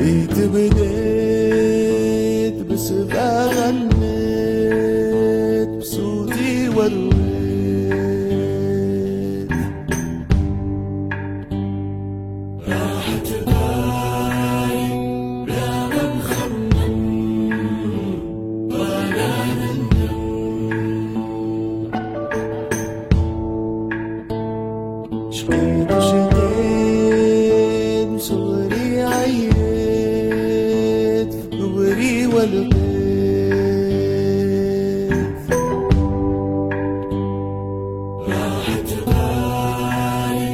جيت بديت بسبع غنيت بصوتي ورويت راحت بالي بلا ما نخمم ولا نندم شقيت وشديت بصغري عييت في قبري ولقيت راحت بالي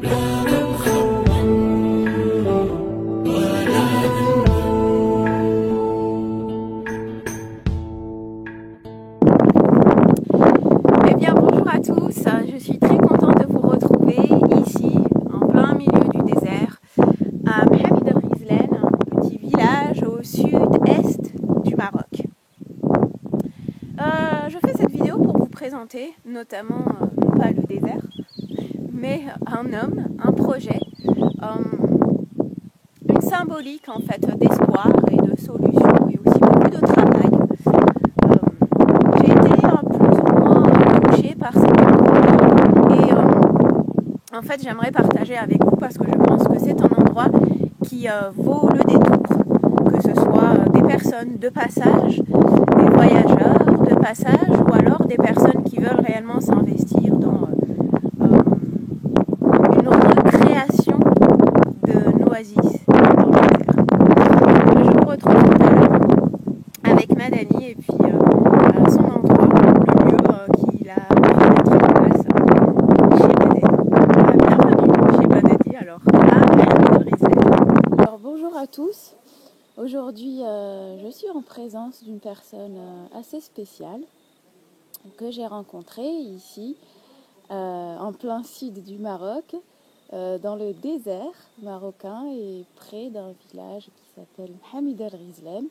بلا ما نخمم ولا نندم. Eh bien, bonjour à tous. Je suis très contente de vous retrouver ici, en plein milieu du désert, à Mohamed El Ghizlain, un petit village au sud-est du Maroc. Je fais cette vidéo pour vous présenter, notamment, non pas le désert, mais un homme, un projet, une symbolique en fait d'espoir et de solution et aussi beaucoup de travail. J'ai été plus ou moins touchée par cette vidéo et en fait j'aimerais partager avec vous parce que je pense que c'est un endroit qui vaut le détour, que ce soit des personnes de passage, des voyageurs de passage ou alors des personnes qui veulent réellement s'investir dans une recréation de l'oasis dans le désert. Je vous retrouve tout à l'heure avec Madani et puis son endroit, le lieu qu'il a pu mettre en place chez Madani. Bienvenue chez Madani alors à Mohamed El Ghizlain. Alors bonjour à tous. Aujourd'hui je suis en présence d'une personne assez spéciale que j'ai rencontrée ici en plein sud du Maroc, dans le désert marocain et près d'un village qui s'appelle Mohamed El Ghizlain.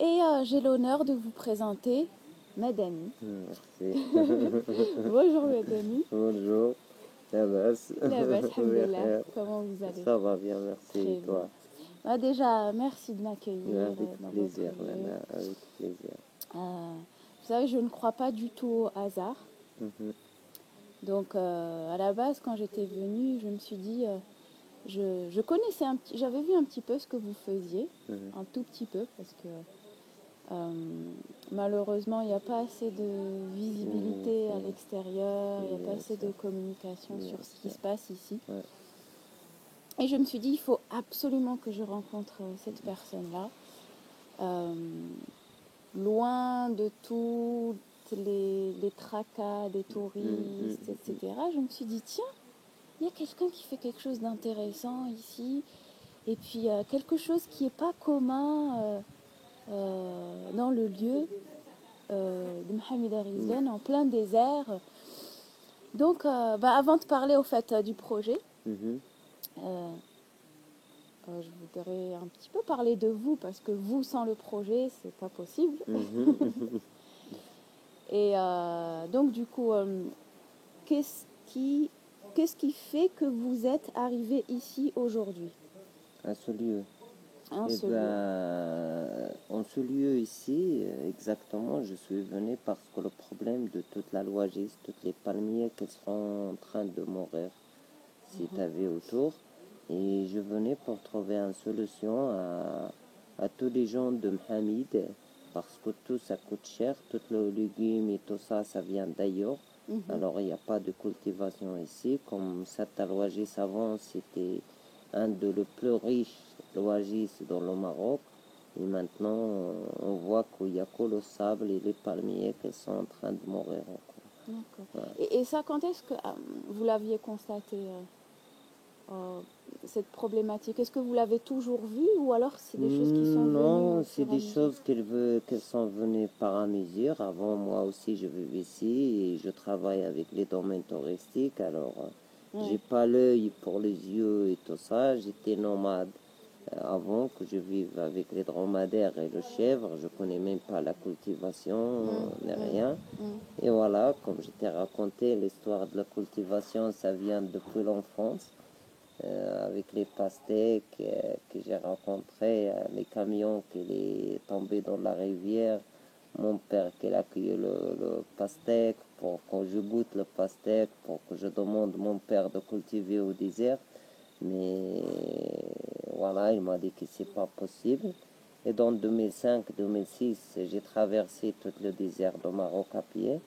Et j'ai l'honneur de vous présenter Madani. Merci. Bonjour Madani. Bonjour. Labas. Labas, alhamdoulilah. Comment vous allez? Ça va bien, merci. Très Et toi? Déjà, merci de m'accueillir Avec dans plaisir, votre lieu. Lana, avec plaisir. Vous savez, je ne crois pas du tout au hasard. Mhm. Donc, à la base, quand j'étais venue, je me suis dit, je connaissais j'avais vu un petit peu ce que vous faisiez, Mhm. un tout petit peu, parce que malheureusement, il n'y a pas assez de visibilité à l'extérieur, il n'y a pas assez de communication sur ce qui se passe ici. Ouais. Et je me suis dit, il faut absolument que je rencontre cette personne-là, loin de tous les tracas des touristes, etc. Je me suis dit, tiens, il y a quelqu'un qui fait quelque chose d'intéressant ici, et puis quelque chose qui n'est pas commun dans le lieu de Mohamed El Ghizlain, en plein désert. Donc, avant de parler au fait du projet, Mhm. je voudrais un petit peu parler de vous, parce que vous, sans le projet, c'est pas possible. Mhm. Et donc, du coup, qu'est-ce qui fait que vous êtes arrivé ici aujourd'hui, À ce lieu. en Eh ce lieu? En ce lieu ici, exactement, je suis venu parce que le problème de toute la Louagie, toutes les palmiers qui sont en train de mourir, si tu avais autour, et je venais pour trouver une solution à tous les gens de Mohamed, parce que tout ça coûte cher, tous les légumes et tout ça, ça vient d'ailleurs. Alors il n'y a pas de cultivation ici, comme cette Louagie avant, c'était un de les plus riches loagis dans le Maroc. Et maintenant, on voit qu'il n'y a que le sable et les palmiers qui sont en train de mourir encore. D'accord. Voilà. Et ça, quand est-ce que vous l'aviez constaté cette problématique? Est-ce que vous l'avez toujours vue ou alors c'est des choses qui sont venues Non, au c'est fur et à des mesure? choses qu'elles sont venues par mesure. Avant, moi aussi, je vivais ici et je travaille avec les domaines touristiques. Alors, Ouais. j'ai pas l'œil pour les yeux et tout ça. J'étais nomade avant que je vive avec les dromadaires et le chèvre. Je connais même pas la cultivation, ni rien. Et voilà, comme je t'ai raconté, l'histoire de la cultivation, ça vient depuis l'enfance. Avec les pastèques que j'ai rencontrés, les camions qui est tombé dans la rivière, mon père qui a cueilli le pastèque pour que je goûte le pastèque, pour que je demande à mon père de cultiver au désert. Mais voilà, il m'a dit que c'est pas possible. Et dans 2005-2006, j'ai traversé tout le désert du Maroc à pied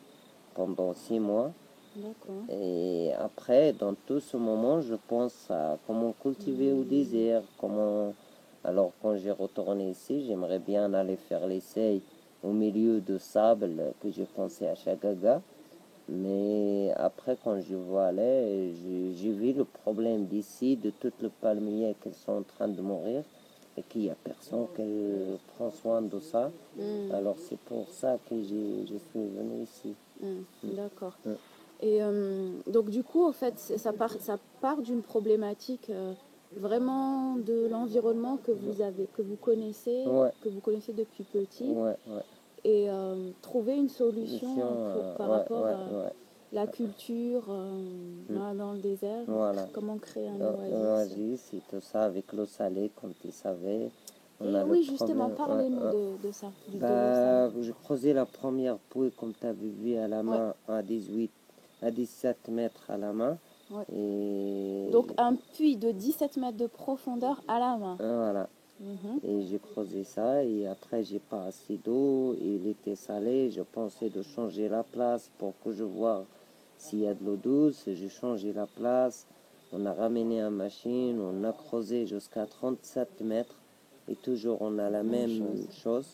pendant 6 mois. D'accord. Et après, dans tout ce moment, je pense à comment cultiver au désert, comment... Alors, quand j'ai retourné ici, j'aimerais bien aller faire l'essai au milieu de sable que j'ai pensé à Chagaga. Mais après, quand je vois aller, j'ai vu le problème d'ici, de toutes les palmiers qui sont en train de mourir et qu'il n'y a personne qui prend soin de ça. Alors, c'est pour ça que je suis venu ici. D'accord. Mm. Et donc du coup, en fait, ça part d'une problématique vraiment de l'environnement que vous connaissez, Ouais. que vous connaissez depuis petit, Ouais, ouais. et trouver une solution par Ouais, rapport ouais, à ouais. la culture dans le désert, Voilà. comment créer un oasis. L'oasis et tout ça avec l'eau salée, comme tu savais. On Et a le oui, justement, problème. parlez-nous de ça, de l'eau Bah, salée. j'ai creusé la première puits, comme tu avais vu, à la Ouais. main, à 17 mètres à la main. Ouais. Et Donc un puits de 17 mètres de profondeur à la main. voilà. Mhm. Et j'ai creusé ça et après j'ai pas assez d'eau et il était salé. Je pensais de changer la place pour que je vois s'il y a de l'eau douce. J'ai changé la place. On a ramené une machine, on a creusé jusqu'à 37 mètres et toujours on a la même chose.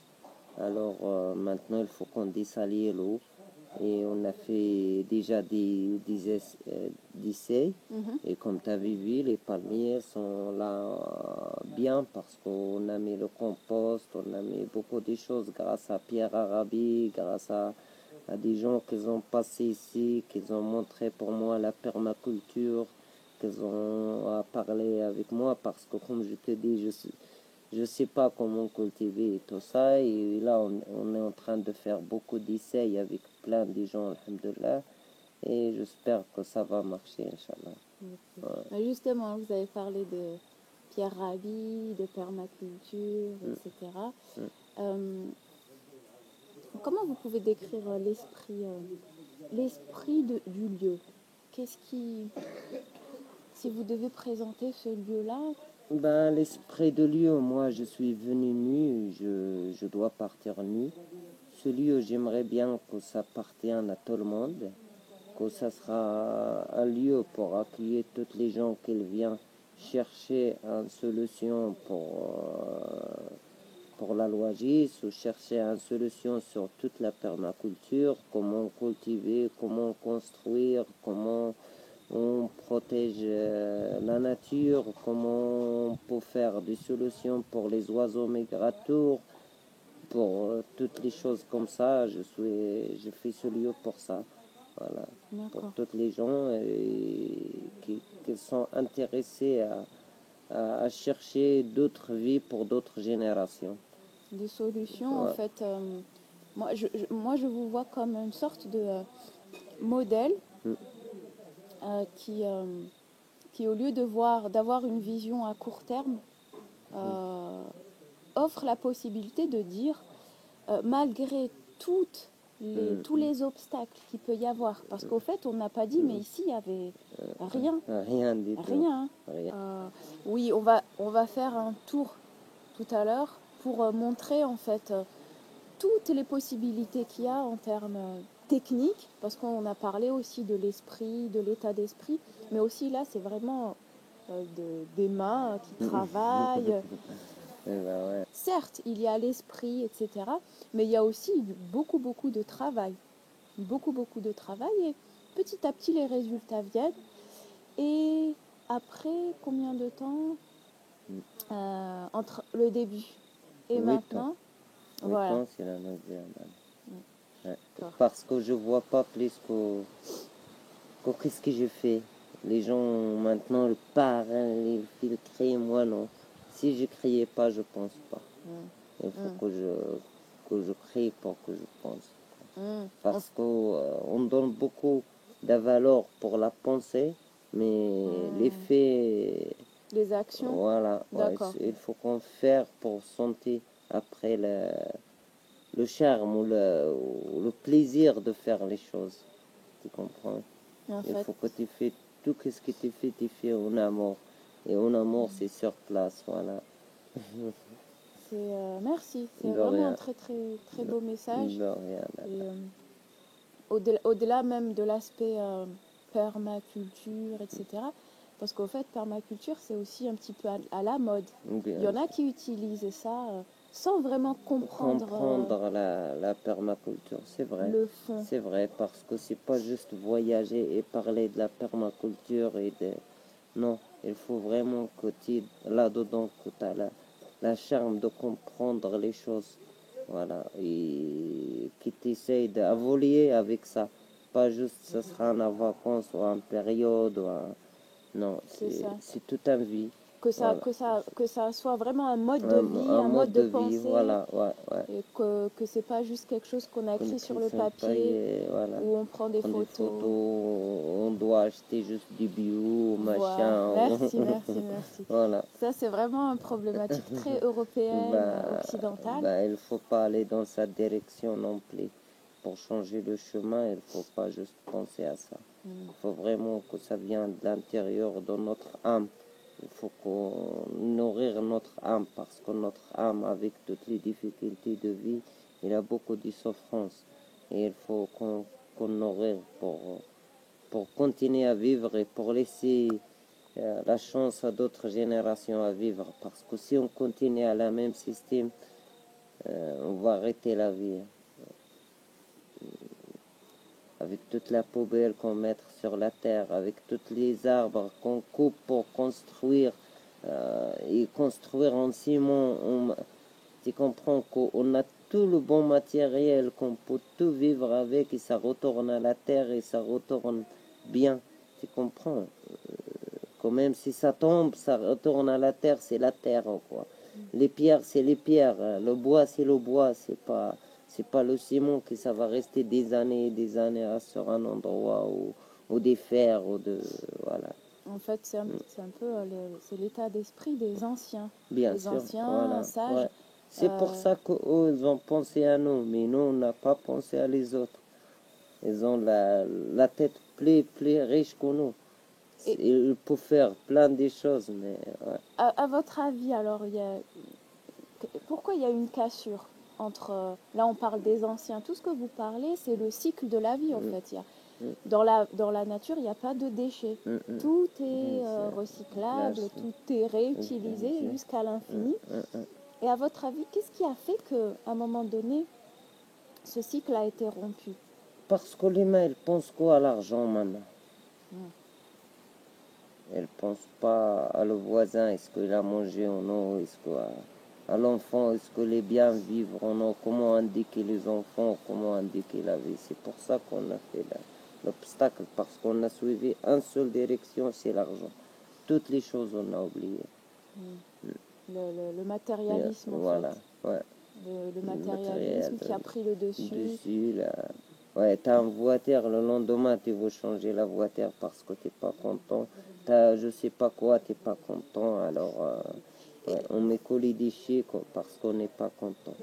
Alors maintenant il faut qu'on dessalie l'eau et on a fait déjà des essais. Et comme tu avais vu, les palmiers sont là bien parce qu'on a mis le compost, on a mis beaucoup de choses grâce à Pierre Arabi, grâce à des gens qui ont passé ici, qui ont montré pour moi la permaculture, qui ont parlé avec moi parce que comme je te dis, je sais pas comment cultiver et tout ça. Et là, on est en train de faire beaucoup d'essais avec plein de gens, alhamdoulilah. Et j'espère que ça va marcher, Inch'Allah. Ouais. Justement, vous avez parlé de Pierre Rabhi, de permaculture, etc. Comment vous pouvez décrire l'esprit du lieu? Qu'est-ce qui, si vous devez présenter ce lieu-là, Ben, l'esprit de lieu, moi je suis venu nu, je dois partir nu. Ce lieu, j'aimerais bien que ça appartienne à tout le monde, que ça sera un lieu pour accueillir toutes les gens qui viennent chercher une solution pour la loisir, ou chercher une solution sur toute la permaculture, comment cultiver, comment construire, comment on protège la nature, comment on peut faire des solutions pour les oiseaux migrateurs, pour toutes les choses comme ça. Je fais ce lieu pour ça. Voilà. Pour toutes les gens qui sont intéressés à chercher d'autres vies pour d'autres générations. des solutions, Ouais. en fait, moi je vous vois comme une sorte de modèle qui, au lieu d'avoir une vision à court terme, offre la possibilité de dire, malgré tous les obstacles qu'il peut y avoir, parce qu'au fait, on n'a pas dit, mais ici, il y avait rien. Rien du tout. Rien. Rien. Oui, on va faire un tour tout à l'heure pour montrer, en fait, toutes les possibilités qu'il y a en termes techniques, parce qu'on a parlé aussi de l'esprit, de l'état d'esprit, mais aussi là, c'est vraiment des mains qui travaillent. Eh ben ouais. Certes, il y a l'esprit, etc., mais il y a aussi beaucoup, beaucoup de travail. Beaucoup, beaucoup de travail, et petit à petit, les résultats viennent. Et après combien de temps Mm. entre le début et 8 maintenant? ans. 8 Voilà. ans, c'est la 9e année. Ouais. D'accord. Parce que je vois pas plus que qu'est-ce que je fais. Les gens maintenant, le parrain, ils crient, moi non. Si je criais pas, je pense pas. Mm. Il faut que je crie pour que je pense. Mm. Parce qu'on donne beaucoup de valeur pour la pensée, mais les faits, Les actions? voilà, ouais, D'accord. il faut qu'on faire pour sentir après le charme ou le plaisir de faire les choses. Tu comprends? En Il fait, faut que tu fais tout ce que tu fais en amour. Et en amour, c'est sur place, voilà. merci. C'est De vraiment rien. un très très très beau message. De rien. Et, au-delà même de l'aspect permaculture, etc. Parce qu'au fait, permaculture, c'est aussi un petit peu à la mode. Il y en a qui utilisent ça sans vraiment comprendre la permaculture, c'est vrai. le fond. C'est vrai, parce que c'est pas juste voyager et parler de la permaculture et de... Non, il faut vraiment que tu là-dedans, que tu as la charme de comprendre les choses. Voilà, et que tu essayes d'évoluer avec ça. Pas juste ce sera en vacances ou en période. Non, C'est ça. c'est toute une vie. Que ça, Voilà. que ça soit vraiment un mode de vie, un mode de pensée. Voilà, ouais. Et que c'est pas juste quelque chose qu'on a écrit sur le papier, voilà. où on prend des photos. On doit acheter juste du bio, machin. Voilà. Merci. Voilà. Ça, c'est vraiment une problématique très européenne, occidentale. Il ne faut pas aller dans cette direction non plus. Pour changer le chemin, il ne faut pas juste penser à ça. Il faut vraiment que ça vienne de l'intérieur de notre âme. Il faut qu'on nourrir notre âme parce que notre âme, avec toutes les difficultés de vie, il a beaucoup de souffrances. Et il faut qu'on nourrir pour continuer à vivre et pour laisser la chance à d'autres générations à vivre. Parce que si on continue à la même système, on va arrêter la vie. Avec toute la poubelle qu'on met sur la terre, avec tous les arbres qu'on coupe pour construire, et construire en ciment, tu comprends qu'on a tout le bon matériel, qu'on peut tout vivre avec et ça retourne à la terre et ça retourne bien, tu comprends? Quand même si ça tombe, ça retourne à la terre, c'est la terre, quoi. Les pierres, c'est les pierres, le bois, c'est le bois, c'est pas le ciment que ça va rester des années et des années sur un endroit ou des fers ou de voilà. En fait, c'est un peu c'est l'état d'esprit des anciens. Bien les sûr, anciens voilà, sages. ouais. C'est pour ça qu'eux, ils ont pensé à nous, mais nous, on n'a pas pensé à les autres. Ils ont la tête plus riche que nous. Ils peuvent faire plein de choses, mais... Ouais. À votre avis, alors, pourquoi il y a une cassure entre... là, on parle des anciens. Tout ce que vous parlez, c'est le cycle de la vie, en fait. Dans la nature, il n'y a pas de déchets. Tout est recyclable, tout est réutilisé jusqu'à l'infini. Et à votre avis, qu'est-ce qui a fait qu'à un moment donné, ce cycle a été rompu? Parce que l'humain, il pense quoi à l'argent maintenant? Il ne pense pas à le voisin, est-ce qu'il a mangé ou non, est-ce qu'à l'enfant, est-ce qu'il est bien vivre ou non, comment indiquer les enfants, comment indiquer la vie. C'est pour ça qu'on a fait l'obstacle, parce qu'on a suivi une seule direction, c'est l'argent. Toutes les choses, on a oublié. Le matérialisme, en voilà, fait. Ouais. Le matérialisme qui a pris le dessus. Ouais, t'as une voiture, le lendemain, tu veux changer la voiture parce que t'es pas content. T'as je sais pas quoi, t'es pas content. Alors, on met que les déchets parce qu'on n'est pas content.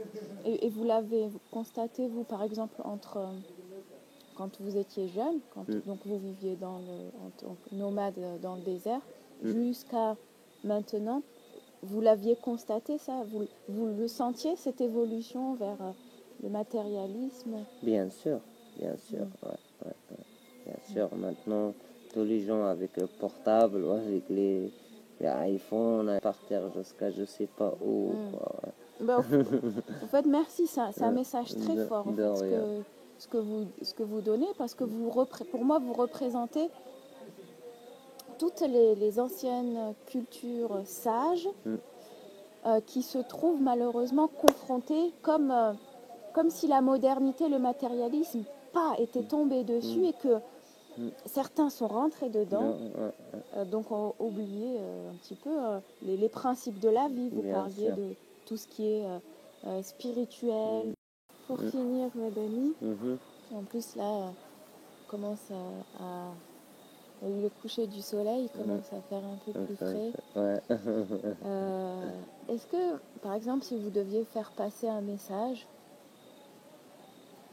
Et vous l'avez constaté, vous, par exemple, quand vous étiez jeune, donc vous viviez en tant que nomade dans le désert, jusqu'à maintenant, vous l'aviez constaté, ça? Vous le sentiez, cette évolution vers le matérialisme? Bien sûr, bien sûr. Maintenant, tous les gens avec le portable, avec les iPhones, par terre jusqu'à je sais pas où. En fait, merci, c'est un message très fort, en fait, ce que vous donnez, parce que pour moi, vous représentez toutes les anciennes cultures sages Mm. qui se trouvent malheureusement confrontées comme si la modernité, le matérialisme, pas était tombé dessus Mm. et que Mm. certains sont rentrés dedans, Non, donc ont oublié un petit peu les principes de la vie. Vous bien parliez sûr. de tout ce qui est spirituel. Pour Mm. finir, Madani, Mhm. en plus là, commence le coucher du soleil commence à faire un peu plus frais. Ouais. Est-ce que, par exemple, si vous deviez faire passer un message,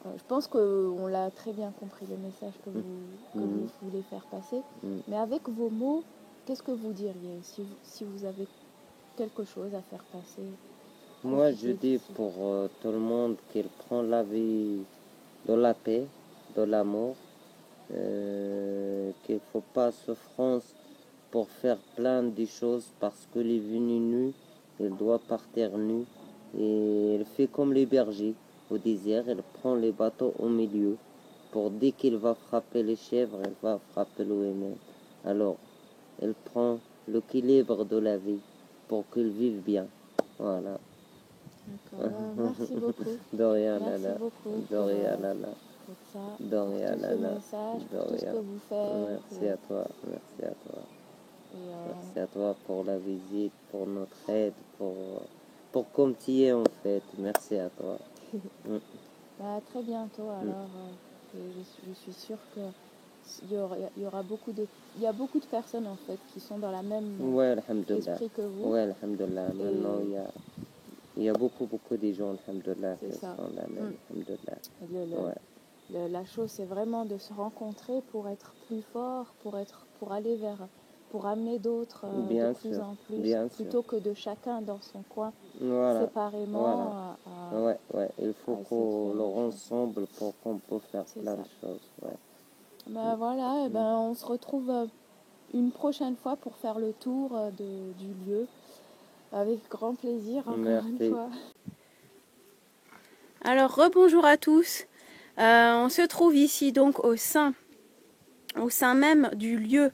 je pense qu'on l'a très bien compris, le message que vous voulez faire passer, mais avec vos mots, qu'est-ce que vous diriez si vous avez quelque chose à faire passer? Moi, je Profitez dis d'ici. pour tout le monde qu'il prend la vie de la paix, de l'amour, qu'il ne faut pas souffrance pour faire plein de choses parce qu'il est venu nu, il doit partir nu. Et il fait comme les bergers au désert, il prend les bateaux au milieu pour dès qu'il va frapper les chèvres, il va frapper l'OMM. Alors, il prend l'équilibre de la vie pour qu'il vive bien. Voilà. D'accord. Merci beaucoup. De rien, Merci Nana. beaucoup De rien, Nana. pour ça, De pour rien, tout ce Nana. message, De pour tout ce rien. que vous faites. Merci à toi. Merci à toi. Et, Merci à toi pour la visite, pour notre aide, pour comme tu es en fait. Merci à toi. à très bientôt. Alors, je suis sûre que il y aura il y a beaucoup de personnes en fait qui sont dans la même Ouais, alhamdulillah. esprit que vous. Ouais, alhamdulillah. Maintenant, il y a beaucoup de gens, alhamdulillah, C'est qui ça. sont là même, alhamdulillah. La chose, c'est vraiment de se rencontrer pour être plus fort, pour aller pour amener d'autres Bien de plus sûr, en plus, bien plutôt que de chacun dans son coin, Voilà. séparément. Il faut essayer de qu'on faire le les choses. ensemble pour qu'on peut faire C'est plein ça. de choses. Ouais. Ben voilà, on se retrouve une prochaine fois pour faire le tour du lieu. Avec grand plaisir, encore une Merci. fois. Alors, rebonjour à tous. On se trouve ici donc au sein même du lieu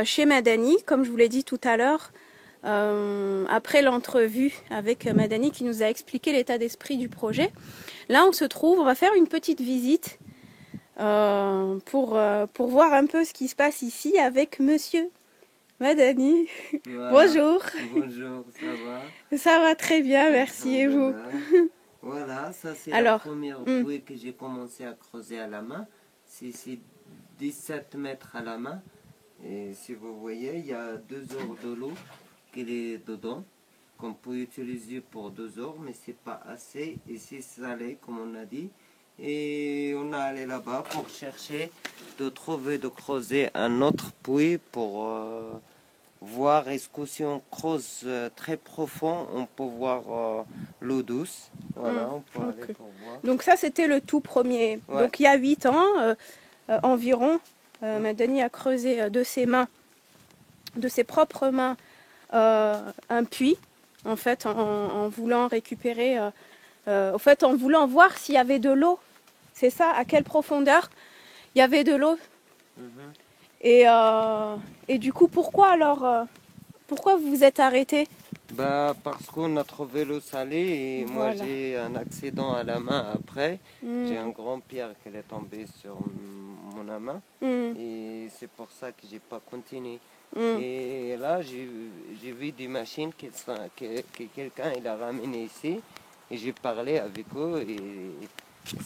chez Madani, comme je vous l'ai dit tout à l'heure, après l'entrevue avec Madani qui nous a expliqué l'état d'esprit du projet. Là, on va faire une petite visite pour voir un peu ce qui se passe ici avec Monsieur Madani. Voilà. Bonjour. Bonjour, ça va? Ça va très bien, merci. Et vous? Voilà, ça c'est Alors, la première puits que j'ai commencé à creuser à la main. C'est 17 mètres à la main. Et si vous voyez, il y a 2 heures de l'eau qui est dedans, qu'on peut utiliser pour 2 heures, mais c'est pas assez. Et c'est salé, comme on a dit. Et on est allé là-bas pour chercher de creuser un autre puits pour voir est-ce que si on creuse très profond, on peut voir l'eau douce. Voilà, on peut aller pour voir. Donc ça, c'était le tout premier. Ouais. Donc il y a 8 ans environ, Madani a creusé de ses propres mains, un puits, en fait, en voulant récupérer, en voulant voir s'il y avait de l'eau. C'est ça, à quelle profondeur il y avait de l'eau. Et du coup, pourquoi vous vous êtes arrêté? Bah, parce qu'on a trouvé l'eau salée et moi Voilà. j'ai un accident à la main après. J'ai un grand pierre qui est tombé sur mon main et c'est pour ça que j'ai pas continué. Et là j'ai vu des machines que quelqu'un il a ramené ici et j'ai parlé avec eux et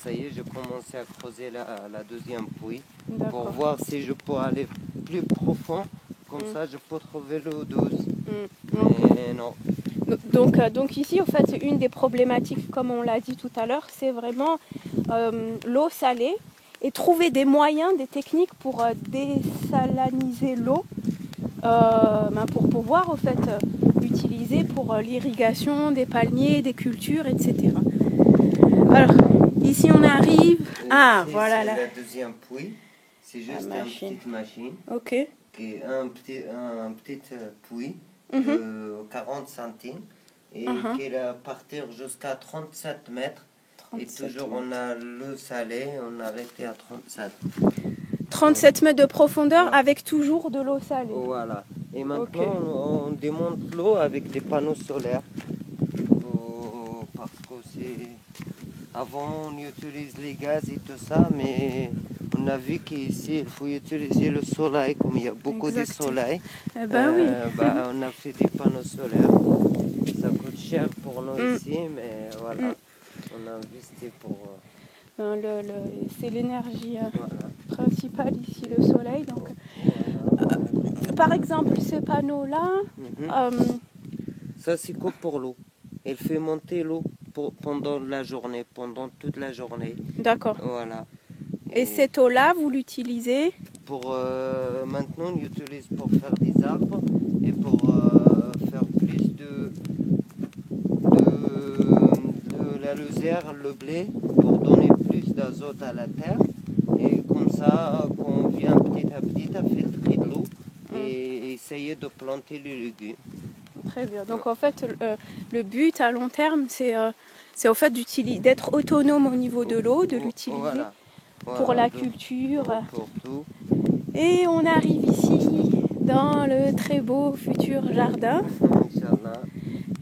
ça y est, j'ai commencé à creuser la deuxième puits pour voir si je peux aller plus profond. Comme ça, je peux trouver l'eau douce. Mais non. Donc ici, au fait, une des problématiques, comme on l'a dit tout à l'heure, c'est vraiment l'eau salée et trouver des moyens, des techniques pour désaliniser l'eau, pour pouvoir, au fait, l'utiliser pour l'irrigation des palmiers, des cultures, etc. Alors, ici on arrive. Voilà là. C'est la deuxième puits. C'est juste une petite machine. Ok. Qui est un petit puits de 40 centimes et qui va partir jusqu'à 37 mètres. Et toujours on a l'eau salée, on a arrêté à 37. 37 mètres de profondeur avec toujours de l'eau salée. Voilà. Et maintenant, on démonte l'eau avec des panneaux solaires. Parce que c'est... Avant, on utilise les gaz et tout ça, mais on a vu qu'ici, il faut utiliser le soleil, comme il y a beaucoup de Exact. soleil. Oui. On a fait des panneaux solaires. Ça coûte cher pour nous ici, mais voilà. On a investi pour... C'est l'énergie voilà. principale ici, le soleil. Donc, par exemple, ce panneau-là, Ça, c'est que pour l'eau. Elle fait monter l'eau pendant la journée, pendant toute la journée. d'accord. Voilà. Et cette eau-là, vous l'utilisez Pour maintenant, on l'utilise pour faire des arbres et pour faire plus de la luzerne, le blé, pour donner plus d'azote à la terre. Et comme ça, quand on vient petit à petit à filtrer de l'eau et essayer de planter les légumes. Très bien. Donc en fait, le but à long terme, c'est au fait d'être autonome au niveau de l'eau, de l'utiliser Voilà. pour la culture. Pour tout. Et on arrive ici dans le très beau futur jardin. Inch'Allah.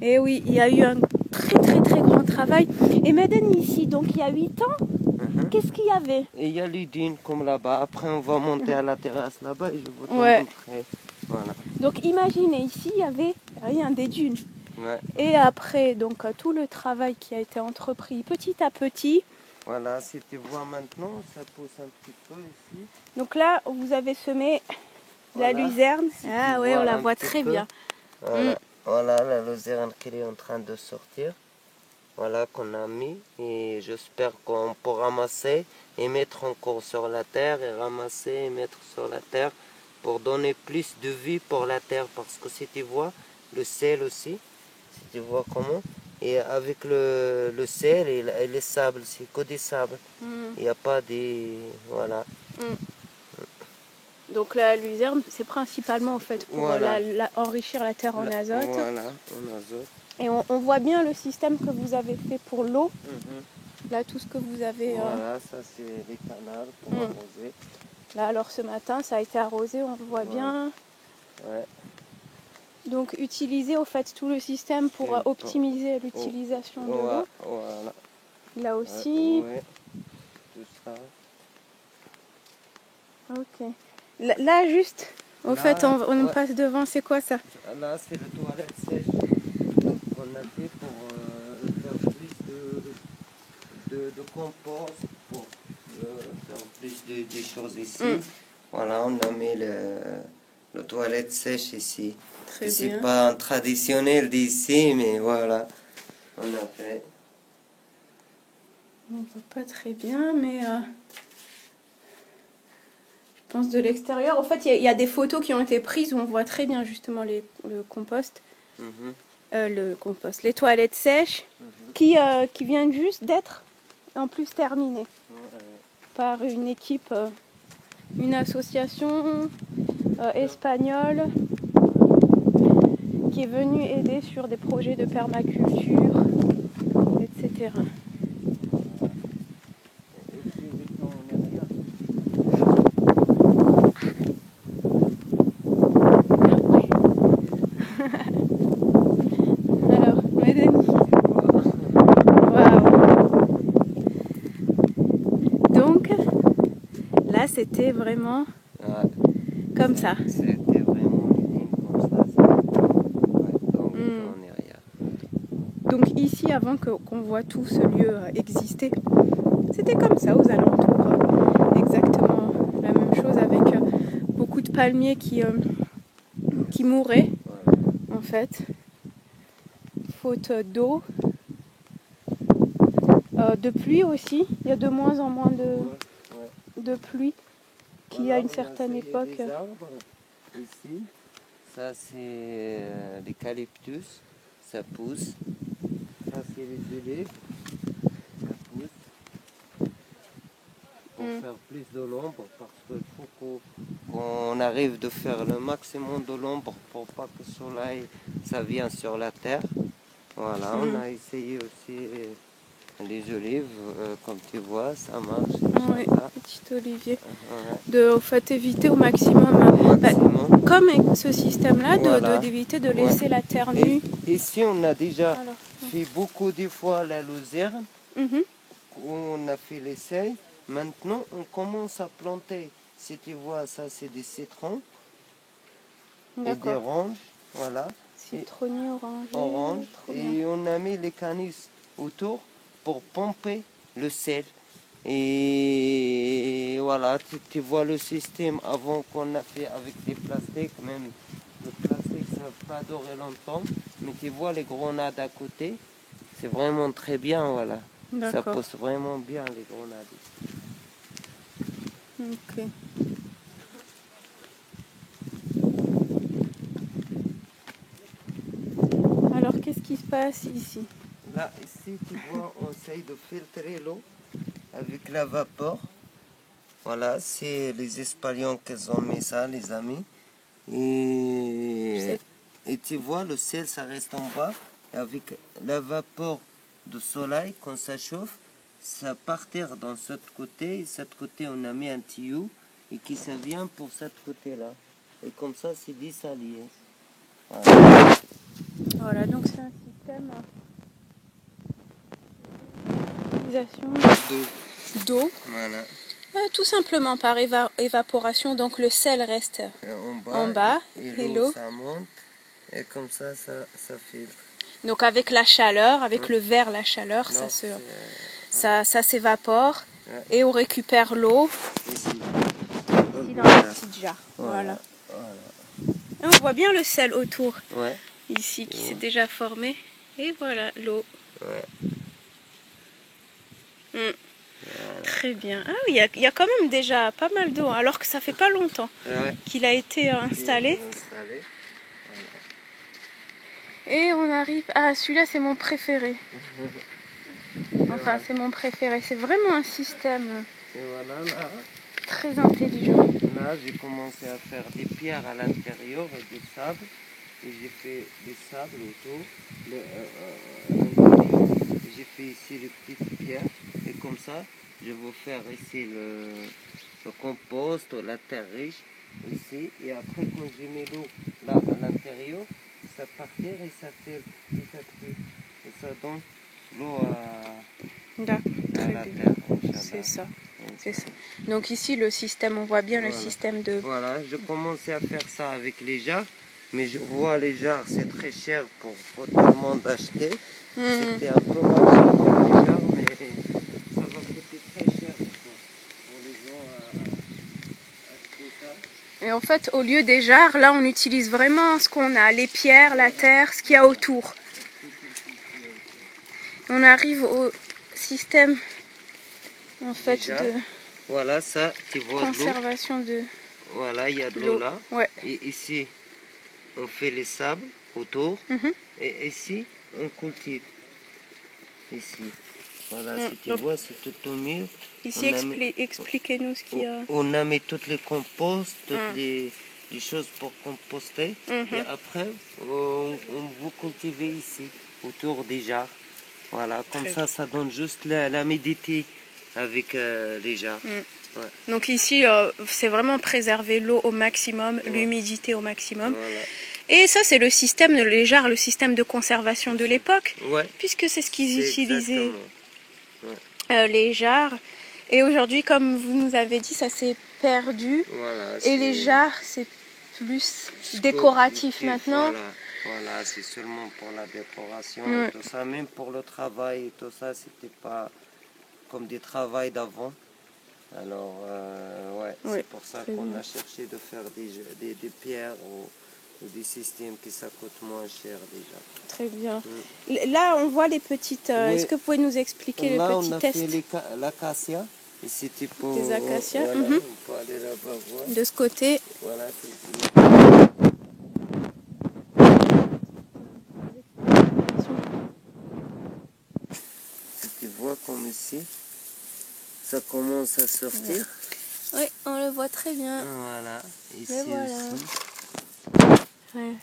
Et oui, il y a eu un très très très grand travail. Et Madani ici, donc il y a 8 ans, qu'est-ce qu'il y avait? Et il y a les dunes comme là-bas. Après, on va monter à la terrasse là-bas et je vais vous Ouais. montrer. Voilà. Donc imaginez, ici, il y avait rien, des dunes. Ouais. Et après, donc tout le travail qui a été entrepris petit à petit. Voilà, si tu vois maintenant, ça pousse un petit peu ici. Donc là, vous avez semé la Voilà. luzerne. Si Ah tu ouais, vois on la un voit petit très peu. bien. Voilà, voilà la luzerne qui est en train de sortir. Voilà qu'on a mis et j'espère qu'on peut ramasser et mettre encore sur la terre et ramasser et mettre sur la terre pour donner plus de vie pour la terre parce que si tu vois le sel aussi, si tu vois comment, et avec le sel et les sables, c'est que des sables, il n'y a pas des... voilà. Donc la luzerne, c'est principalement en fait pour Voilà. enrichir la terre en azote. Voilà, en azote. Et on voit bien le système que vous avez fait pour l'eau. Là, tout ce que vous avez... Voilà, ça c'est les canals pour arroser. Là, alors ce matin, ça a été arrosé, on le voit bien. Ouais. Donc utiliser au fait tout le système pour optimiser l'utilisation de l'eau. Voilà. Là aussi. Ouais. Tout ça. Ok. Là, juste, au Là, fait, on passe devant, c'est quoi ça? Là, c'est le toilette sèche qu'on a fait pour faire plus de compost, pour faire plus de choses ici. Voilà, on a mis le toilette sèche ici. Très C'est bien. pas un traditionnel d'ici, mais voilà, on a fait. On voit pas très bien, mais je pense de l'extérieur. En fait, il y a des photos qui ont été prises où on voit très bien justement le compost. Les toilettes sèches qui viennent juste d'être en plus terminées par une équipe, une association espagnole qui est venue aider sur des projets de permaculture, etc. Alors, Madani. Waouh. Donc, là, c'était vraiment comme ça. C'était vraiment une comme ça. Donc, on est rien. Donc ici, avant qu'on voit tout ce lieu exister, c'était comme ça aux alentours. Exactement la même chose avec beaucoup de palmiers qui mouraient en fait, faute d'eau. De pluie aussi, il y a de moins en moins de pluie qu'il y a une certaine époque. Des arbres ici, ça c'est l'eucalyptus, ça pousse. Ça c'est les olives, ça pousse. Pour faire plus de l'ombre, parce qu'il faut qu'on arrive de faire le maximum de l'ombre pour pas que le soleil ça vienne sur la terre. Voilà, on a essayé aussi Les olives, comme tu vois, ça marche. Oui, Inch'Allah. petit olivier. Voilà. De au fait éviter au maximum. Maximum. Comme avec ce système-là, Voilà. d'éviter de Ouais. laisser la terre Et nue. ici, on a déjà Alors, fait beaucoup de fois la luzerne, mhm, où on a fait l'essai. Maintenant, on commence à planter. Si tu vois, ça, c'est des citrons et des d'accord. oranges. Voilà. Citronnier, orangé. Orange. Trop bien. Et on a mis les canisses autour pour pomper le sel. Et voilà, tu vois le système avant qu'on a fait avec des plastiques, même le plastique ça va pas durer longtemps, mais tu vois les grenades à côté, c'est vraiment très bien, voilà. Ça D'accord. pousse vraiment bien les grenades. Ok. Alors, qu'est-ce qui se passe ici? Là, ici, tu vois, on essaye de filtrer l'eau avec la vapeur. Voilà, c'est les Espagnols qui ont mis ça, les amis. Et tu vois, le sel, ça reste en bas. Et avec la vapeur du soleil, quand ça chauffe, ça partir dans ce côté. Et ce côté, on a mis un tuyau et qui ça vient pour ce côté-là. Et comme ça, c'est dessalé. Voilà. Voilà, donc c'est un système d'utilisation d'eau. Voilà. Tout simplement par évaporation, donc le sel reste Et en bas et l'eau. ça monte. Et comme ça filtre. Donc avec la chaleur, avec le verre, la chaleur, Non, ça s'évapore Ouais. et on récupère l'eau Ici. ici dans la petite jarre. Voilà. Voilà. Et on voit bien le sel autour Ouais. ici qui s'est déjà formé. Et voilà l'eau. Ouais. Très bien. Ah oui, il y a quand même déjà pas mal d'eau, alors que ça fait pas longtemps Ouais. qu'il a été installé. Et on arrive... Ah, celui-là, c'est mon préféré. Enfin, c'est mon préféré. C'est vraiment un système Et voilà, là, très intelligent. là j'ai commencé à faire des pierres à l'intérieur et du sable. Et j'ai fait des sables autour. J'ai fait ici les petites pierres. Et comme ça, je vais faire ici le compost, la terre riche, ici. Et après, quand j'ai mis l'eau là à l'intérieur, ça partir et ça fait petit à petit. Et ça donne l'eau D'accord, à très la bien. terre. Inch'Allah. C'est ça. C'est ça. Donc ici, le système, on voit bien le Voilà. système de... Voilà, je commençais à faire ça avec les jarres, mais je vois les jarres, c'est très cher pour tout le monde acheter. C'était un peu marché pour les jarres, mais ça va coûter très cher pour les gens à acheter ça. Et en fait, au lieu des jarres, là, on utilise vraiment ce qu'on a, les pierres, la terre, ce qu'il y a autour. On arrive au système, en fait, Déjà, de voilà, ça, tu vois de l'eau. conservation de Voilà, il y a de l'eau. l'eau là. Ouais. Et ici, on fait les sables autour. Mhm. Et ici, on cultive. Ici. Voilà, si tu Donc, vois, c'est tout au milieu. ici, On a mis- expliquez-nous ce qu'il y a. On a mis toutes les composts, toutes les choses pour composter. Et après, on vous cultivez ici, autour des jarres. Voilà, comme ça, ça donne juste l'humidité avec les jarres. Ouais. Donc ici, c'est vraiment préserver l'eau au maximum, l'humidité au maximum. Voilà. Et ça, c'est le système de les jarres, le système de conservation de l'époque, Ouais. puisque c'est ce qu'ils C'est utilisaient, exactement. les jarres. Et aujourd'hui, comme vous nous avez dit, ça s'est perdu. Voilà, Et les jarres, c'est plus décoratif maintenant. Voilà, c'est seulement pour la décoration, Ouais. tout ça, même pour le travail, tout ça, c'était pas comme des travails d'avant. Alors, Ouais, c'est pour ça très qu'on bien. a cherché de faire des pierres ou des systèmes qui ça coûte moins cher déjà. Très bien. Là, on voit les petites... Oui. Est-ce que vous pouvez nous expliquer Là, le on petit a test fait l'acacia. Et c'était pour... des acacias? Voilà, on peut aller là-bas voir. De ce côté, Voilà, c'est tu vois comme ici, ça commence à sortir. oui, on le voit très bien. Voilà, ici Et voilà. aussi. Ouais.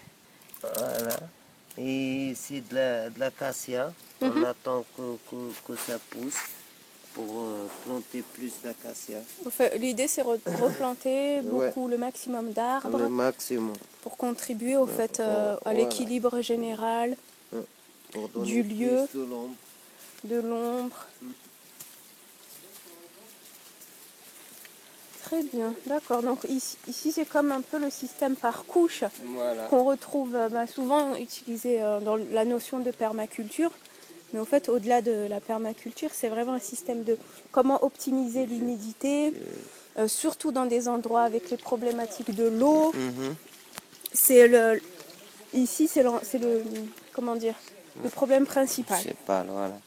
Voilà. Et c'est de l'acacia. On Mhm. attend que ça pousse pour planter plus d'acacia. L'idée, c'est replanter Ouais. beaucoup, le maximum Le d'arbres maximum. pour contribuer au fait à Voilà. l'équilibre général Pour donner du lieu, plus de l'ombre. de l'ombre. Très bien, d'accord. Donc ici c'est comme un peu le système par couche Voilà. qu'on retrouve souvent utilisé dans la notion de permaculture. Mais au fait, au-delà de la permaculture, c'est vraiment un système de comment optimiser l'humidité, surtout dans des endroits avec les problématiques de l'eau. Mhm. Ici, c'est le, comment dire, le problème principal. Je sais pas, voilà.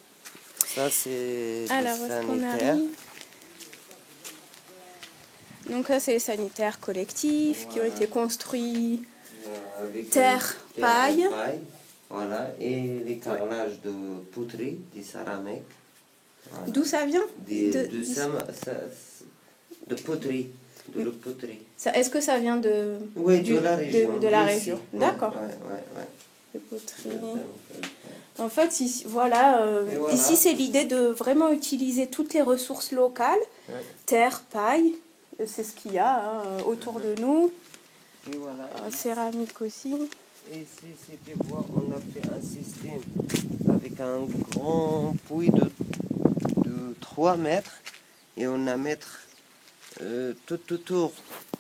Ça, c'est Alors, le est-ce qu'on sanitaire. arrive? Donc là, c'est les sanitaires collectifs qui ont été construits. Avec Terre, et paille. Voilà. Et les carrelages de poterie, des céramiques. Voilà. D'où ça vient? De poterie. De la poterie. Est-ce que ça vient de, Oui, de la région. de la Ici. région? Ouais, D'accord. ouais. De poterie. En fait, ici, voilà, Et voilà. ici c'est l'idée de vraiment utiliser toutes les ressources locales, Ouais. terre, paille, c'est ce qu'il y a autour de nous, Et voilà. céramique aussi. Et ici, si tu vois, on a fait un système avec un grand puits de 3 mètres et on a mettre tout autour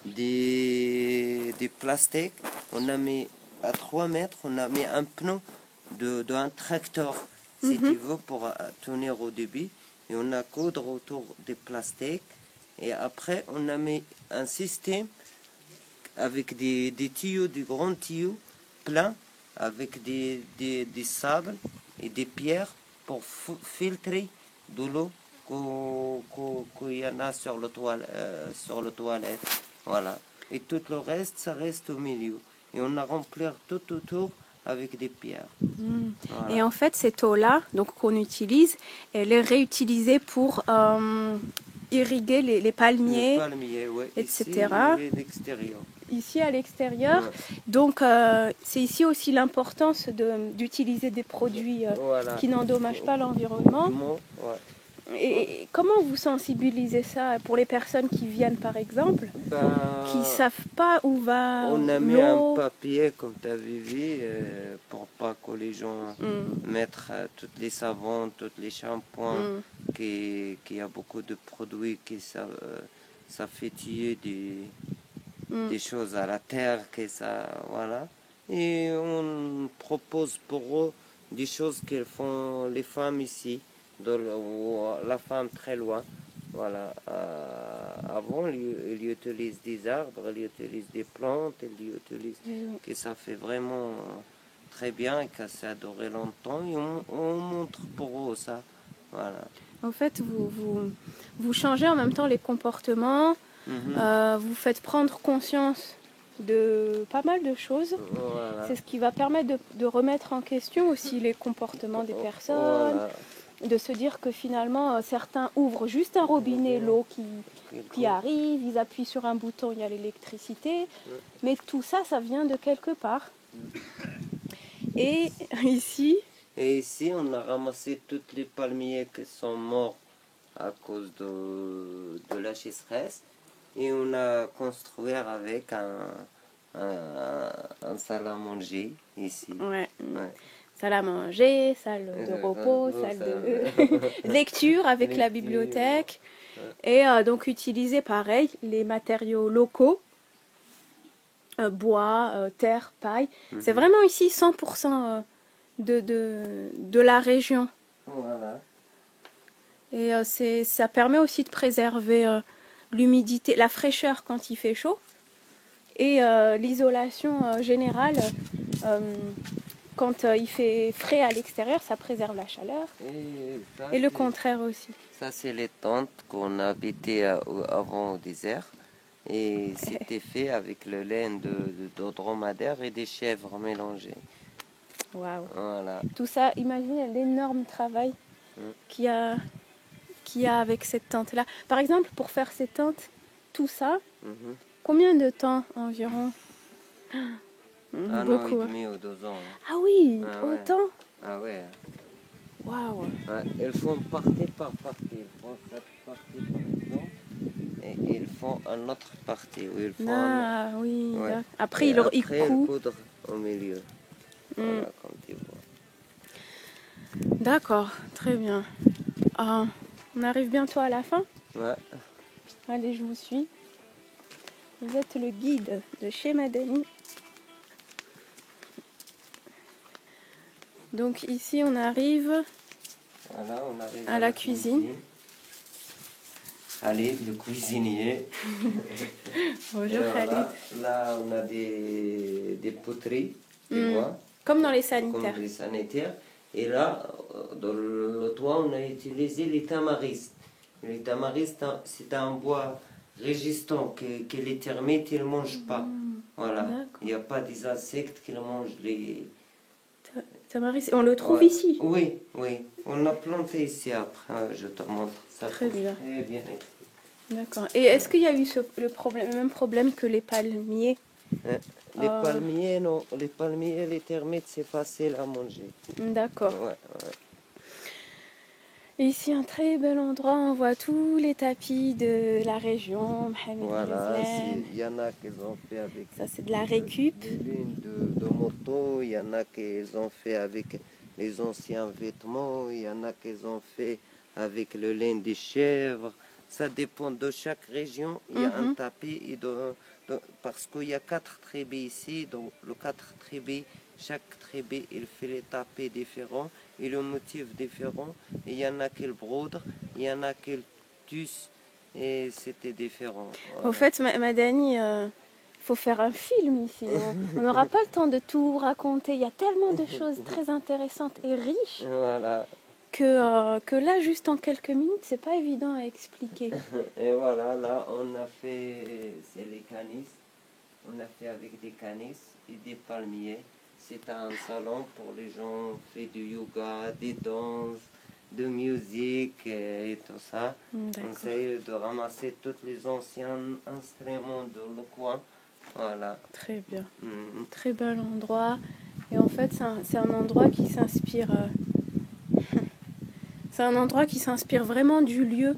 des plastiques. On a mis à 3 mètres, on a mis un pneu d'un tracteur, si tu veux, pour tenir au débit. Et on a coudre autour des plastiques. Et après, on a mis un système avec des tuyaux, des grands tuyaux pleins, avec des sables et des pierres pour filtrer de l'eau qu'il y en a sur le toilette. Voilà. Et tout le reste, ça reste au milieu. Et on a rempli tout autour avec des pierres. Voilà. Et en fait, cette eau-là, donc qu'on utilise, elle est réutilisée pour irriguer les palmiers, Les palmiers, ouais, etc. ici et l'extérieur. Ici à l'extérieur. Ouais. Donc c'est ici aussi l'importance d'utiliser des produits Voilà. qui n'endommagent pas l'environnement. Ouais. Et comment vous sensibilisez ça pour les personnes qui viennent par exemple, qui ne savent pas où va On a mis un l'eau? papier, comme tu avais vu, pour pas que les gens mettent tous les savons, tous les shampoings, qu'il y a beaucoup de produits qui ça fait tuer des choses à la terre, voilà. Et on propose pour eux des choses qu'elles font les femmes ici, ou la femme très loin. Voilà. Avant, ils utilisent des arbres, ils utilisent des plantes, ils utilisent que ça fait vraiment très bien et que ça a duré longtemps. Et on montre pour eux ça. Voilà. En fait, vous changez en même temps les comportements, vous faites prendre conscience de pas mal de choses. Voilà. C'est ce qui va permettre de remettre en question aussi les comportements des personnes, Voilà. de se dire que finalement certains ouvrent juste un robinet, l'eau qui arrive, ils appuient sur un bouton, il y a l'électricité, mais tout ça, ça vient de quelque part. Et ici, on a ramassé tous les palmiers qui sont morts à cause de la sécheresse et on a construit avec un salle à manger ici. ouais. Ouais. Salle à manger, salle de repos, salle de lecture avec la bibliothèque. Et donc utiliser pareil les matériaux locaux, bois, terre, paille. C'est vraiment ici 100% de la région. Voilà. Et ça permet aussi de préserver l'humidité, la fraîcheur quand il fait chaud. Et l'isolation générale, quand il fait frais à l'extérieur, ça préserve la chaleur. Et le contraire aussi. Ça, c'est les tentes qu'on habitait avant au désert. Et c'était fait avec le lait de dromadaire et des chèvres mélangées. Waouh. Voilà. Tout ça, imaginez l'énorme travail qu'il y a avec cette tente-là. Par exemple, pour faire ces tentes, tout ça, combien de temps environ? 1 an beaucoup. et demi ou 2 ans. Hein. Ah oui, Ah ouais. autant. Ah ouais. Waouh. Ouais, ils font partie par partie. Ils font cette partie par exemple. Et ils font un autre partie. Où ils font Ah oui. Ouais. D'accord. Après, et il après, ils coud. coudrent au milieu. Voilà, comme tu vois. D'accord, très bien. Ah, on arrive bientôt à la fin. Ouais. Allez, je vous suis. Vous êtes le guide de chez Madani. Donc ici, on arrive Voilà, on arrive à la cuisine. Khalid, le cuisinier. Bonjour Et Khalid. voilà, là, on a des poteries, tu vois, Comme dans les comme sanitaires. les sanitaires. Et là, dans le toit, on a utilisé les tamaristes. Les tamaristes, c'est un bois résistant que les termites ne mangent pas. Voilà, D'accord. il n'y a pas des insectes qui le mangent. Tamaris, on le trouve Ouais. ici. Oui, oui. On l'a planté ici après. Je te montre ça. Très bien. Très bien. D'accord. Et est-ce qu'il y a eu le même problème que les palmiers? Les palmiers, non. Les palmiers, les termites, c'est facile à manger. D'accord. Ouais, ouais. Et ici, un très bel endroit. On voit tous les tapis de la région. Mohamed Voilà, Ghazlan. il y en a qu'ils ont fait avec Ça, c'est de la récup. des lignes de moto, il y en a qu'ils ont fait avec les anciens vêtements, il y en a qu'ils ont fait avec le lin des chèvres. Ça dépend de chaque région. Il y a un tapis parce qu'il y a 4 tribus ici, donc le 4 tribus, chaque tribu il fait les tapis différents et le motif différent. Il y en a qui le brodent, il y en a qui le tissent et c'était différent. Au fait, Madani, faut faire un film ici. On n'aura pas le temps de tout raconter. Il y a tellement de choses très intéressantes et riches Voilà. que là, juste en quelques minutes, c'est pas évident à expliquer. Et voilà, là, on a fait, c'est les canis. On a fait avec des canis et des palmiers. C'est un salon pour les gens qui font du yoga, des danses, de musique et tout ça. On D'accord. essaye de ramasser tous les anciens instruments de le coin. Voilà. Très bien. Mhm. Très bel endroit. Et en fait, c'est un endroit qui s'inspire. C'est un endroit qui s'inspire vraiment du lieu.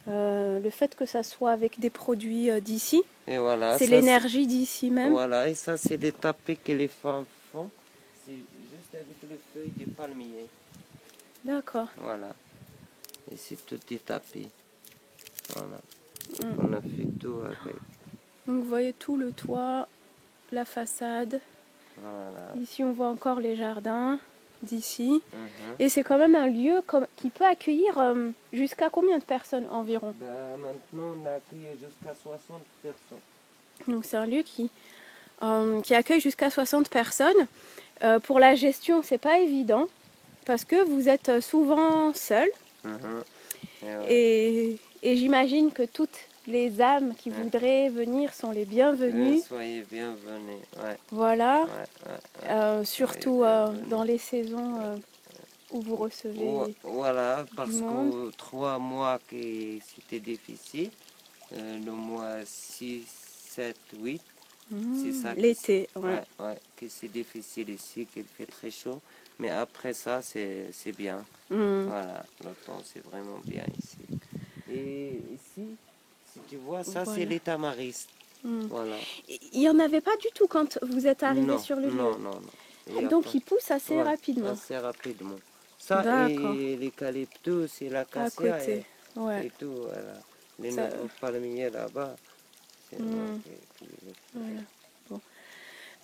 Le fait que ça soit avec des produits d'ici, Et voilà. c'est ça, l'énergie d'ici même. Voilà, et ça, c'est des tapis que les femmes font. C'est juste avec les feuilles des palmiers. D'accord. Voilà. Et c'est tout des tapis. Voilà. On a fait tout avec. Donc vous voyez tout le toit, la façade. Voilà. Ici, on voit encore les jardins d'ici. Mhm. Et c'est quand même un lieu qui peut accueillir jusqu'à combien de personnes environ? Ben, maintenant, on a accueilli jusqu'à 60 personnes. Donc c'est un lieu qui accueille jusqu'à 60 personnes. Pour la gestion, c'est pas évident parce que vous êtes souvent seul. Mhm. Et ouais. Et j'imagine que toutes les âmes qui voudraient venir sont les bienvenues. Soyez bienvenus. Ouais. Voilà. Ouais, ouais. Surtout bienvenus. dans les saisons où vous recevez. Voilà, parce monde. que 3 mois que c'était difficile. Le mois 6, 7, 8. C'est ça que L'été, c'est- ouais. ouais, que c'est difficile ici, qu'il fait très chaud. Mais après ça, c'est bien. Mm. Voilà, le temps, c'est vraiment bien ici. Et ici, si tu vois, ça, Voilà. c'est les tamaristes. Mm. Voilà. Il n'y en avait pas du tout quand vous êtes arrivé Non, sur le lieu. non, non, non. Il y a Donc pas- il pousse assez Ouais, rapidement. assez rapidement. Ça D'accord. et l'eucalyptus et À l'acacia côté. Ouais. et tout. Voilà. Les Ça- nouveaux palmiers là-bas. C'est Voilà. Bon.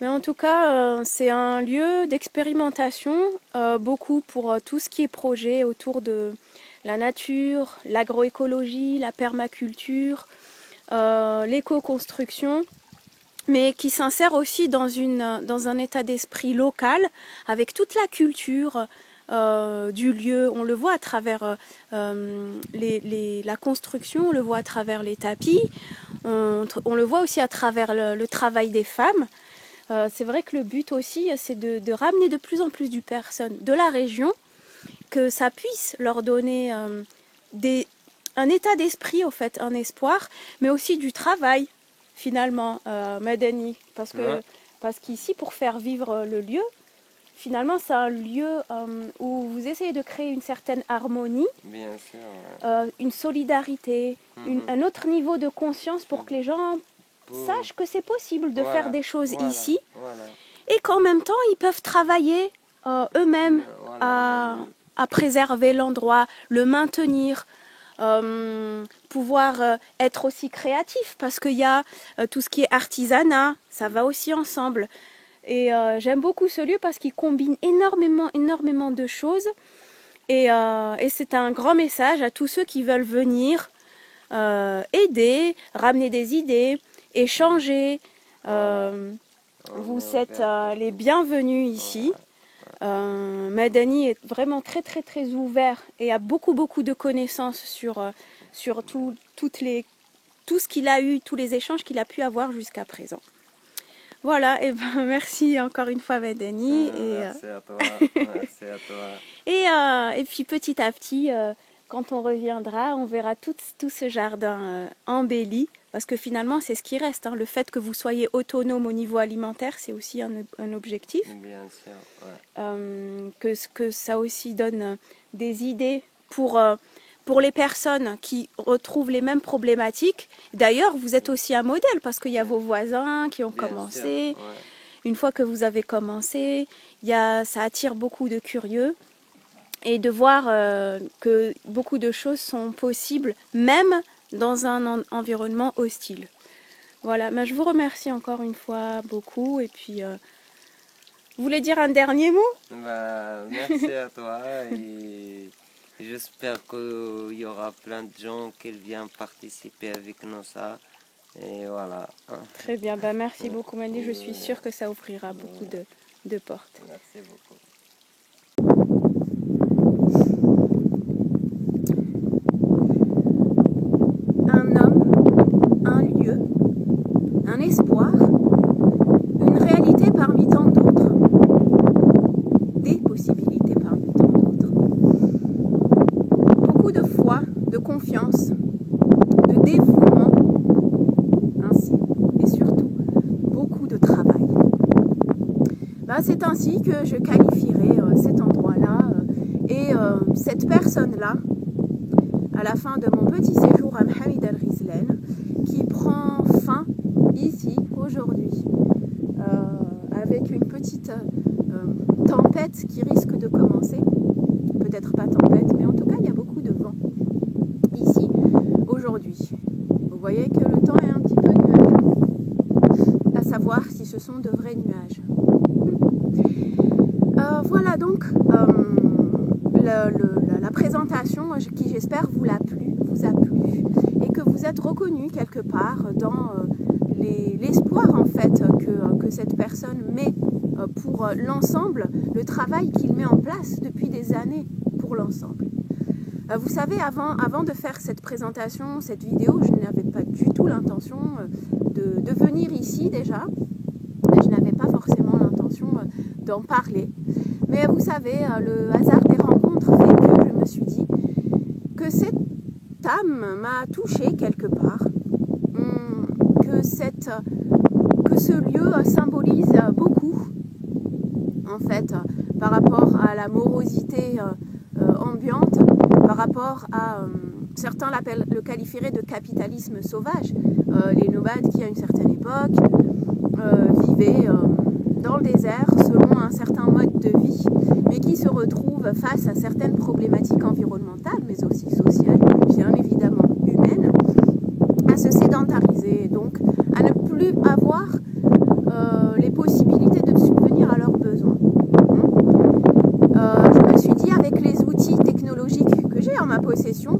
Mais en tout cas, c'est un lieu d'expérimentation, beaucoup pour tout ce qui est projet autour de la nature, l'agroécologie, la permaculture, l'éco-construction, mais qui s'insère aussi dans un état d'esprit local, avec toute la culture du lieu. On le voit à travers la construction, on le voit à travers les tapis, on le voit aussi à travers le travail des femmes. C'est vrai que le but aussi, c'est de ramener de plus en plus de personnes de la région, que ça puisse leur donner un état d'esprit, au fait, un espoir, mais aussi du travail, finalement, Madani. Parce que Ouais. Parce qu'ici, pour faire vivre le lieu, finalement, c'est un lieu où vous essayez de créer une certaine harmonie, Bien sûr, ouais. une solidarité, un autre niveau de conscience pour que les gens sachent que c'est possible de faire des choses ici Voilà. et qu'en même temps, ils peuvent travailler eux-mêmes Voilà. à préserver l'endroit, le maintenir, pouvoir être aussi créatif parce qu'il y a tout ce qui est artisanat, ça va aussi ensemble. Et j'aime beaucoup ce lieu parce qu'il combine énormément de choses. Et c'est un grand message à tous ceux qui veulent venir aider, ramener des idées, échanger. Vous êtes les bienvenus ici. Madani est vraiment très ouvert et a beaucoup de connaissances sur tout ce qu'il a eu, tous les échanges qu'il a pu avoir jusqu'à présent. Voilà, et ben merci encore une fois Madani. Merci à toi. Merci à toi. Et puis petit à petit, quand on reviendra, on verra tout ce jardin embelli. Parce que finalement, c'est ce qui reste. Hein. Le fait que vous soyez autonome au niveau alimentaire, c'est aussi un objectif. Bien sûr, ouais. Que ça aussi donne des idées pour les personnes qui retrouvent les mêmes problématiques. D'ailleurs, vous êtes aussi un modèle parce qu'il y a vos voisins qui ont commencé. Sûr, ouais. Une fois que vous avez commencé, ça attire beaucoup de curieux. Et de voir que beaucoup de choses sont possibles, même dans un environnement hostile. Voilà, mais je vous remercie encore une fois beaucoup. Et puis, vous voulez dire un dernier mot? Merci à toi. Et j'espère qu'il y aura plein de gens qui viennent participer avec nous ça. Et voilà. Très bien, merci beaucoup Mani. Je suis sûre que ça ouvrira beaucoup de portes. Merci beaucoup. Un homme, un lieu, un espoir, une réalité parmi tant d'autres, des possibilités parmi tant d'autres. Beaucoup de foi, de confiance, de dévouement, ainsi, et surtout, beaucoup de travail. C'est ainsi que je qualifierai cet endroit-là et cette personne-là, à la fin de mon petit séjour à Mohamed El Ghizlaine, qui prend fin ici, aujourd'hui, avec une petite tempête qui risque de commencer. Peut-être pas tempête, mais en tout cas, il y a beaucoup de vent ici, aujourd'hui. Vous voyez que le temps est un petit peu nuageux, à savoir si ce sont de vrais nuages. Voilà donc la présentation qui j'espère vous a plu et que vous êtes reconnus quelque part dans l'espoir en fait que cette personne met pour l'ensemble, le travail qu'il met en place depuis des années pour l'ensemble. Vous savez, avant de faire cette présentation, cette vidéo, je n'avais pas du tout l'intention de venir ici déjà. Je n'avais pas forcément l'intention d'en parler. Mais vous savez, le hasard des rencontres fait que je me suis dit que cette âme m'a touchée quelque part, que ce lieu symbolise beaucoup, en fait, par rapport à la morosité ambiante, par rapport à, certains le qualifieraient de capitalisme sauvage, les nomades qui à une certaine époque vivaient dans le désert selon un certain mode de vie, mais qui se retrouvent face à certaines problématiques environnementales, mais aussi sociales, bien évidemment humaines, à se sédentariser, donc à ne plus avoir les possibilités de subvenir à leurs besoins. Je me suis dit, avec les outils technologiques que j'ai en ma possession,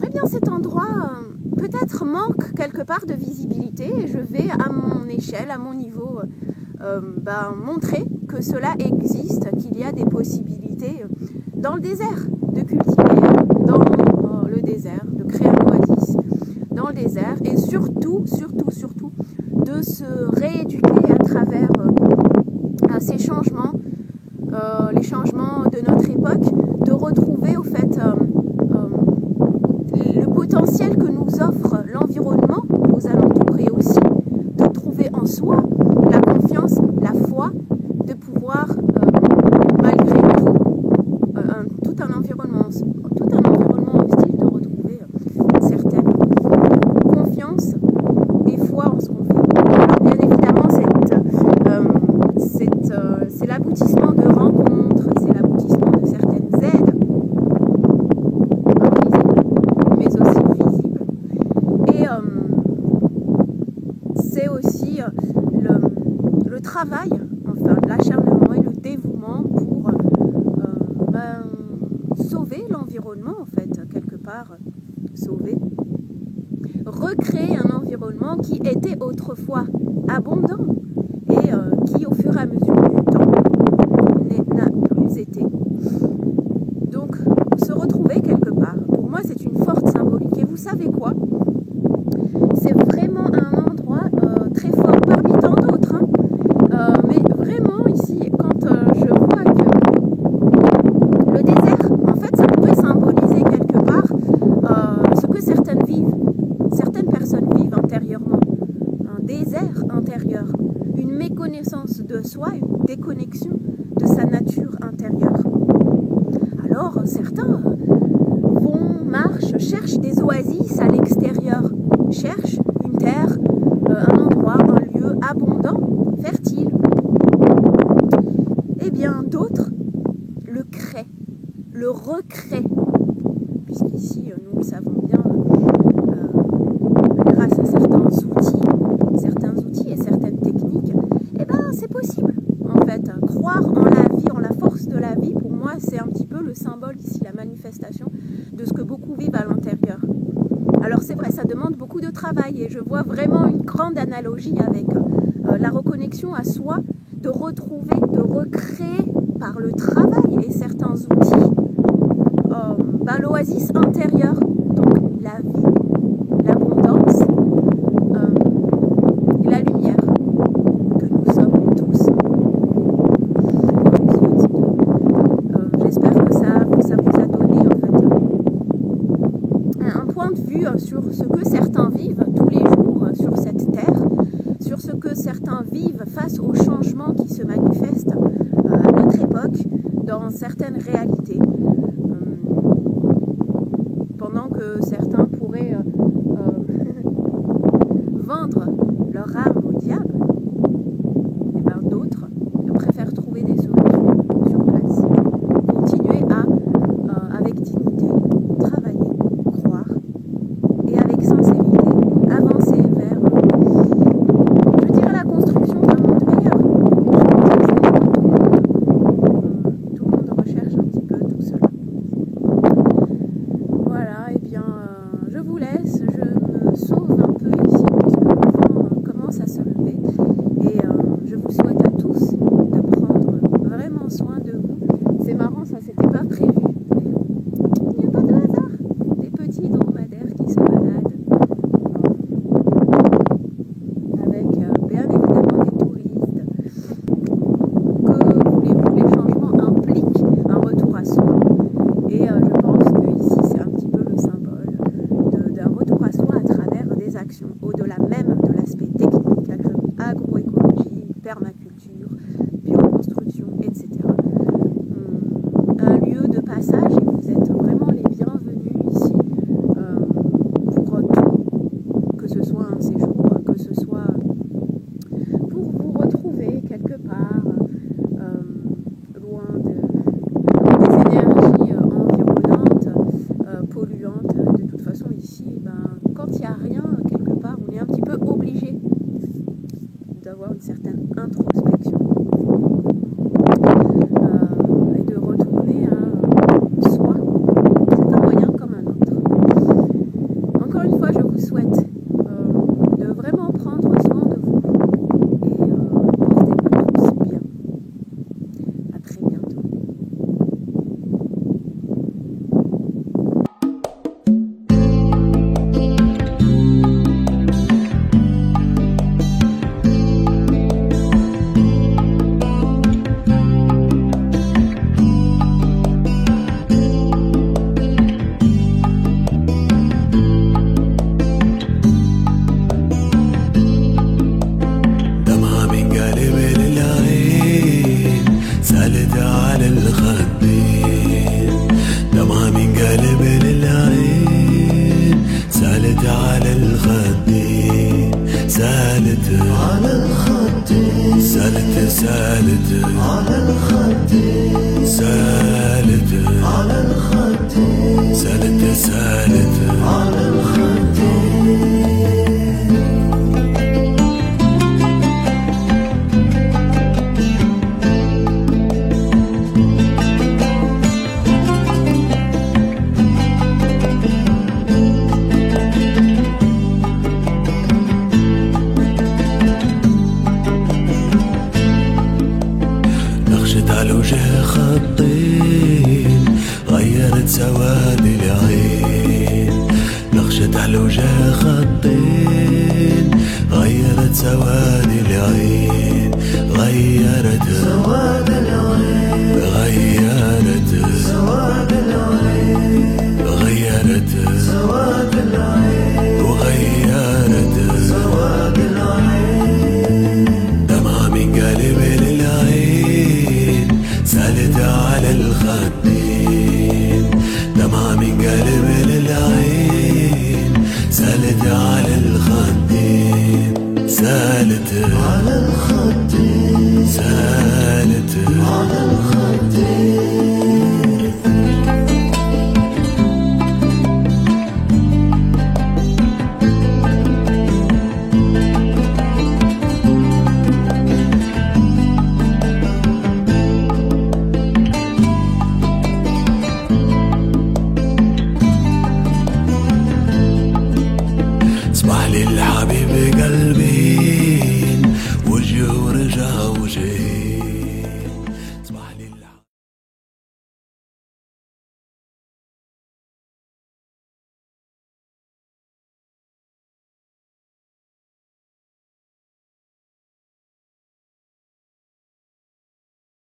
eh bien cet endroit peut-être manque quelque part de visibilité et je vais à mon échelle, à mon niveau, montrer que cela existe, qu'il y a des possibilités dans le désert de cultiver, dans le désert, de créer un oasis dans le désert et surtout de se rééduquer à travers ces changements, les changements de notre époque, de retrouver au fait le potentiel que nous offre l'environnement aux alentours et aussi de trouver en soi environnement, en fait, quelque part sauvé. Recréer un environnement qui était autrefois abondant et qui, au fur et à mesure du temps, n'a plus été. Donc, se retrouver quelque part, pour moi, c'est une forte symbolique. Et vous savez quoi? C'est vraiment un endroit très fort, parmi tant d'autres. Mais vraiment, ici, quand je vois que le désert, en fait, ça pourrait symboliser quelque part ce que certaines personnes vivent intérieurement. Un désert intérieur, une méconnaissance de soi, une déconnexion de sa nature intérieure. Alors, certains marchent, cherchent des oasis à l'extérieur, cherchent une terre, un endroit, un lieu abondant, fertile. Eh bien, d'autres le créent, le recréent, puisqu'ici, nous le savons bien, grâce à certains outils et certaines techniques, eh bien, c'est possible. En fait, croire en la vie, en la force de la vie, pour moi, c'est un petit peu le symbole ici, la manifestation de ce que beaucoup vivent à l'intérieur. Alors c'est vrai, ça demande beaucoup de travail et je vois vraiment une grande analogie avec la reconnexion à soi, de retrouver, de recréer par le travail et certains outils l'oasis intérieure, donc la vie, l'abondance et la lumière que nous sommes tous. J'espère que ça vous a donné en fait un point de vue sur ce que certains vivent tous les jours sur cette terre, sur ce que certains vivent face aux changements qui se manifestent à notre époque dans certaines réalités. Pendant que certains pourraient vendre leur âme au diable, et bien d'autres préfèrent trouver des solutions sur place. Continuer à, avec dignité, travailler, croire, et avec sincérité, avancer vers, je dirais, la construction d'un monde meilleur. Tout le monde recherche un petit peu tout cela. Voilà, et bien, je vous laisse, je me sauve un peu ici, puisque le vent commence à se lever, et je vous souhaite à tous de prendre vraiment soin de vous. C'est marrant, ça c'était pas prévu. Il n'y a pas de hasard. Des petits dromadaires qui se baladent avec bien évidemment des touristes. Que voulez-vous, les changements impliquent un retour à soi. Et je pense que ici c'est un petit peu le symbole d'un retour à soi à travers des actions, au-delà même de l'aspect technique, agroécologie, permaculture, bioconstruction, etc. Un lieu de passage, et vous êtes vraiment les bienvenus ici pour tout, que ce soit un séjour, que ce soit pour vous retrouver quelque part loin des énergies environnantes, polluantes. De toute façon ici, quand il n'y a rien quelque part, on est un petit peu obligé d'avoir une certaine introspection et de retourner à soi. C'est un moyen comme un autre. Encore une fois, je vous souhaite de vraiment prendre soin de vous et portez-vous tous bien. À très bientôt. دمعة من قلب العين سالت على الخدين دمعة من قلب العين سالت على الخدين سالت على الخدين سالت على الخدين سالت على الخدين سالت على الخدين نقشت على الوجه خطين غيرت سواد العين. نقشت على الوجه خطين غيرت سواد العين. غيرت سواد العين. غيرت سواد العين. غيرت سواد العين. وغيرت سواد العين. دمعة من قلبي للعين سالت على الخدين. دمعة من قلبي للعين سالت على الخدين. سالت على الخدين. سالت على الخدين. صبح لي الحبيب قلبي